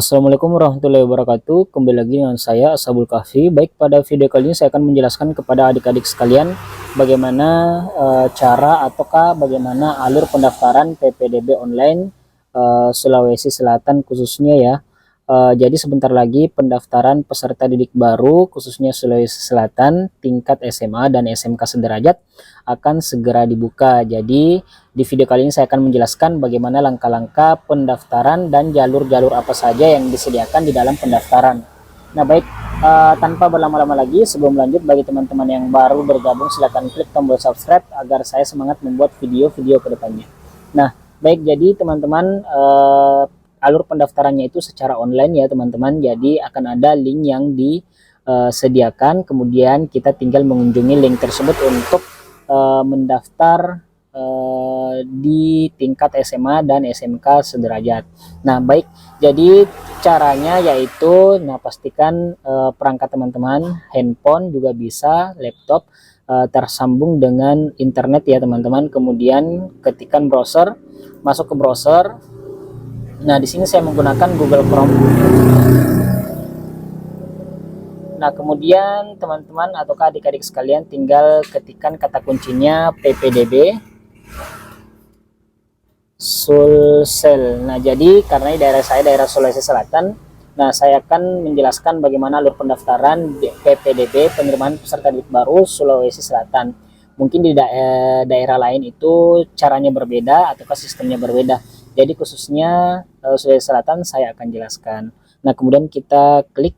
Assalamualaikum warahmatullahi wabarakatuh. Kembali lagi dengan saya Ashabul Kahfi. Baik, pada video kali ini saya akan menjelaskan kepada adik-adik sekalian bagaimana cara ataukah bagaimana alur pendaftaran PPDB online Sulawesi Selatan khususnya ya. Jadi sebentar lagi pendaftaran peserta didik baru khususnya Sulawesi Selatan tingkat SMA dan SMK sederajat akan segera dibuka. Jadi di video kali ini saya akan menjelaskan bagaimana langkah-langkah pendaftaran dan jalur-jalur apa saja yang disediakan di dalam pendaftaran. Nah baik, tanpa berlama-lama lagi sebelum lanjut, bagi teman-teman yang baru bergabung silahkan klik tombol subscribe agar saya semangat membuat video-video kedepannya. Nah baik, jadi teman-teman alur pendaftarannya itu secara online ya teman-teman. Jadi akan ada link yang disediakan, kemudian kita tinggal mengunjungi link tersebut untuk mendaftar di tingkat SMA dan SMK sederajat. Nah baik, jadi caranya yaitu pastikan perangkat teman-teman handphone juga bisa, laptop tersambung dengan internet ya teman-teman. Kemudian ketikkan browser, masuk ke browser. Nah di sini saya menggunakan Google Chrome. Nah kemudian teman-teman atau adik-adik sekalian tinggal ketikkan kata kuncinya PPDB Sulsel. Nah jadi karena daerah saya daerah Sulawesi Selatan, nah saya akan menjelaskan bagaimana alur pendaftaran PPDB penerimaan peserta didik baru Sulawesi Selatan. Mungkin di daerah lain itu caranya berbeda ataukah sistemnya berbeda. Jadi khususnya Sulawesi Selatan saya akan jelaskan. Nah kemudian kita klik.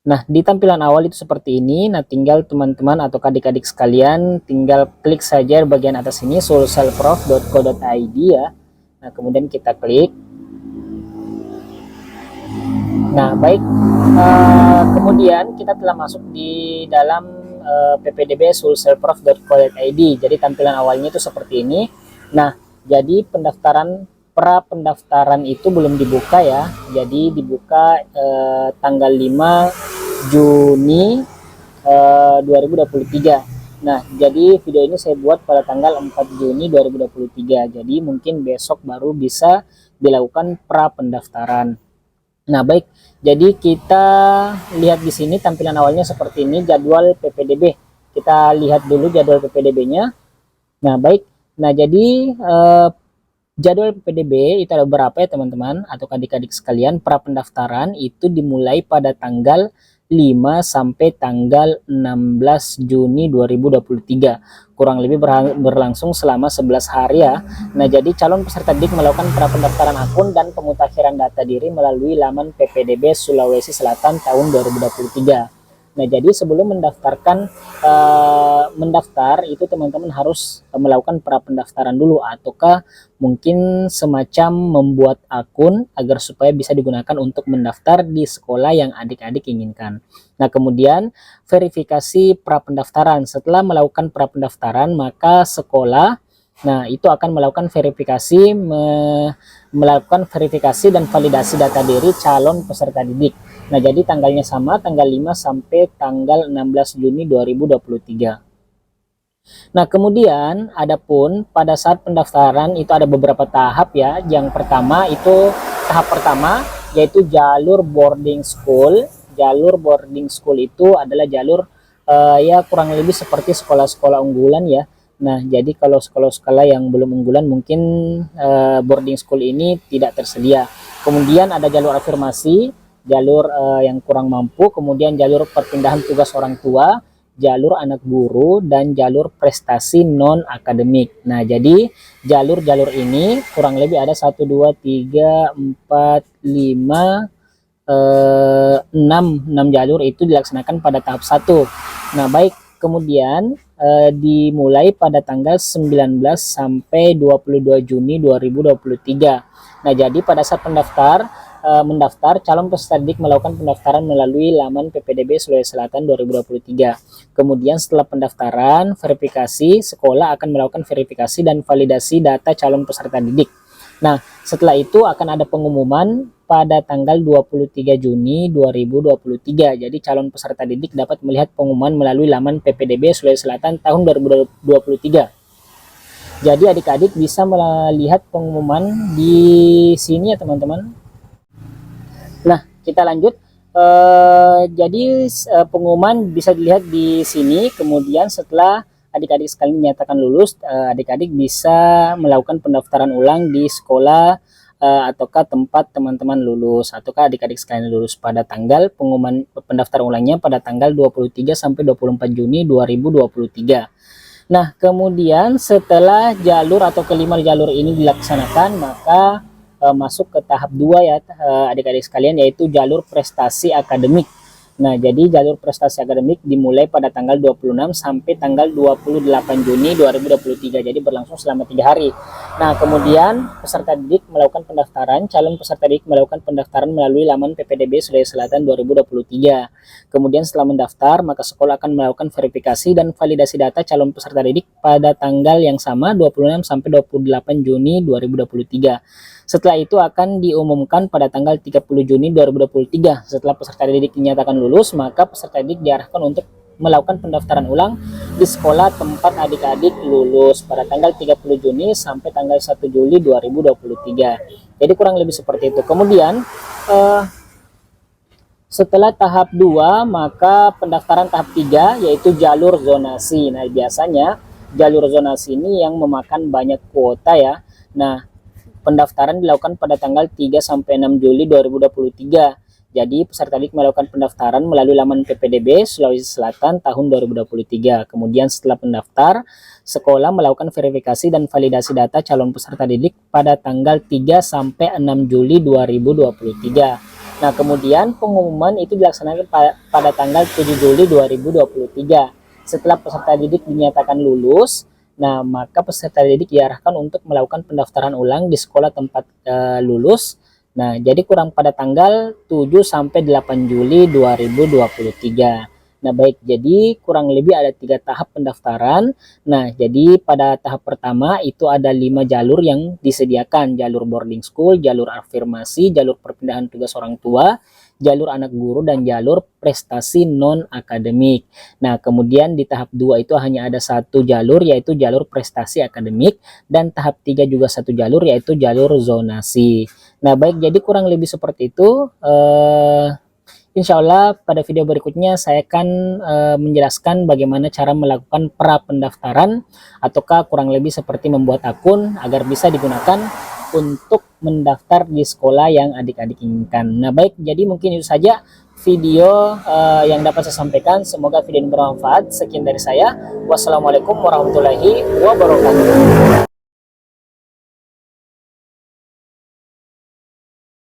Nah di tampilan awal itu seperti ini. Nah tinggal teman-teman atau adik-adik sekalian tinggal klik saja bagian atas ini sulselprof.co.id ya. Nah kemudian kita klik. Nah baik, kemudian kita telah masuk di dalam ppdb sulselprof.co.id. Jadi tampilan awalnya itu seperti ini. Nah jadi pra pendaftaran itu belum dibuka ya. Jadi dibuka tanggal 5 Juni 2023. Nah jadi video ini saya buat pada tanggal 4 Juni 2023. Jadi mungkin besok baru bisa dilakukan pra pendaftaran. Nah baik, jadi kita lihat di sini tampilan awalnya seperti ini jadwal PPDB. Kita lihat dulu jadwal PPDB-nya. Nah baik, nah jadi jadwal PPDB itu ada berapa ya teman-teman atau adik-adik sekalian. Pra pendaftaran itu dimulai pada tanggal 5 sampai tanggal 16 Juni 2023. Kurang lebih berlangsung selama 11 hari ya. Nah jadi calon peserta didik melakukan pra pendaftaran akun dan pemutakhiran data diri melalui laman PPDB Sulawesi Selatan tahun 2023. Nah jadi sebelum mendaftar itu teman-teman harus melakukan pra pendaftaran dulu ataukah mungkin semacam membuat akun agar supaya bisa digunakan untuk mendaftar di sekolah yang adik-adik inginkan. Nah kemudian verifikasi pra pendaftaran. Setelah melakukan pra pendaftaran maka sekolah itu akan melakukan verifikasi dan validasi data diri calon peserta didik. Nah jadi tanggalnya sama, tanggal 5 sampai tanggal 16 Juni 2023. Nah kemudian adapun pada saat pendaftaran itu ada beberapa tahap ya. Yang pertama itu tahap pertama yaitu jalur boarding school. Jalur boarding school itu adalah jalur ya kurang lebih seperti sekolah-sekolah unggulan ya. Nah jadi kalau sekolah-sekolah yang belum unggulan mungkin boarding school ini tidak tersedia. Kemudian ada jalur afirmasi, jalur yang kurang mampu, kemudian jalur perpindahan tugas orang tua, jalur anak guru, dan jalur prestasi non akademik. Nah jadi jalur-jalur ini kurang lebih ada 1 2 3 4 5 6 jalur itu dilaksanakan pada tahap 1. Nah baik, kemudian dimulai pada tanggal 19 sampai 22 Juni 2023. Nah jadi pada saat mendaftar calon peserta didik melakukan pendaftaran melalui laman PPDB Sulawesi Selatan 2023. Kemudian setelah pendaftaran, verifikasi, sekolah akan melakukan verifikasi dan validasi data calon peserta didik. Nah setelah itu akan ada pengumuman pada tanggal 23 Juni 2023. Jadi calon peserta didik dapat melihat pengumuman melalui laman PPDB Sulawesi Selatan tahun 2023. Jadi adik-adik bisa melihat pengumuman di sini ya teman-teman. Nah, kita lanjut. Jadi pengumuman bisa dilihat di sini. Kemudian setelah adik-adik sekalian dinyatakan lulus, adik-adik bisa melakukan pendaftaran ulang di sekolah ataukah tempat teman-teman lulus, ataukah adik-adik sekalian lulus pada tanggal pengumuman pendaftaran ulangnya pada tanggal 23 sampai 24 Juni 2023. Nah, kemudian setelah jalur atau kelima jalur ini dilaksanakan, maka masuk ke tahap 2 ya adik-adik sekalian, yaitu jalur prestasi akademik. Nah, jadi jalur prestasi akademik dimulai pada tanggal 26 sampai tanggal 28 Juni 2023. Jadi berlangsung selama 3 hari. Nah, kemudian peserta didik melakukan pendaftaran, calon peserta didik melakukan pendaftaran melalui laman PPDB Sulawesi Selatan 2023. Kemudian setelah mendaftar, maka sekolah akan melakukan verifikasi dan validasi data calon peserta didik pada tanggal yang sama 26 sampai 28 Juni 2023. Setelah itu akan diumumkan pada tanggal 30 Juni 2023. Setelah peserta didik dinyatakan lulus, maka peserta didik diarahkan untuk melakukan pendaftaran ulang di sekolah tempat adik-adik lulus pada tanggal 30 Juni sampai tanggal 1 Juli 2023. Jadi kurang lebih seperti itu. Kemudian setelah tahap 2, maka pendaftaran tahap 3 yaitu jalur zonasi. Nah, biasanya jalur zonasi ini yang memakan banyak kuota ya. Nah, pendaftaran dilakukan pada tanggal 3 sampai 6 Juli 2023. Jadi peserta didik melakukan pendaftaran melalui laman PPDB Sulawesi Selatan tahun 2023. Kemudian setelah pendaftar, sekolah melakukan verifikasi dan validasi data calon peserta didik pada tanggal 3 sampai 6 Juli 2023. Nah, kemudian pengumuman itu dilaksanakan pada tanggal 7 Juli 2023. Setelah peserta didik dinyatakan lulus, nah, maka peserta didik diarahkan untuk melakukan pendaftaran ulang di sekolah tempat lulus. Nah, jadi kurang pada tanggal 7 sampai 8 Juli 2023. Nah, baik, jadi kurang lebih ada 3 tahap pendaftaran. Nah, jadi pada tahap pertama itu ada 5 jalur yang disediakan, jalur boarding school, jalur afirmasi, jalur perpindahan tugas orang tua, jalur anak guru, dan jalur prestasi non-akademik. Nah, kemudian di tahap 2 itu hanya ada 1 jalur, yaitu jalur prestasi akademik, dan tahap 3 juga 1 jalur, yaitu jalur zonasi. Nah, baik, jadi kurang lebih seperti itu. Insya Allah pada video berikutnya saya akan menjelaskan bagaimana cara melakukan pra pendaftaran, ataukah kurang lebih seperti membuat akun agar bisa digunakan untuk mendaftar di sekolah yang adik-adik inginkan. Nah, baik, jadi mungkin itu saja video yang dapat saya sampaikan. Semoga video ini bermanfaat. Sekian dari saya. Wassalamualaikum warahmatullahi wabarakatuh.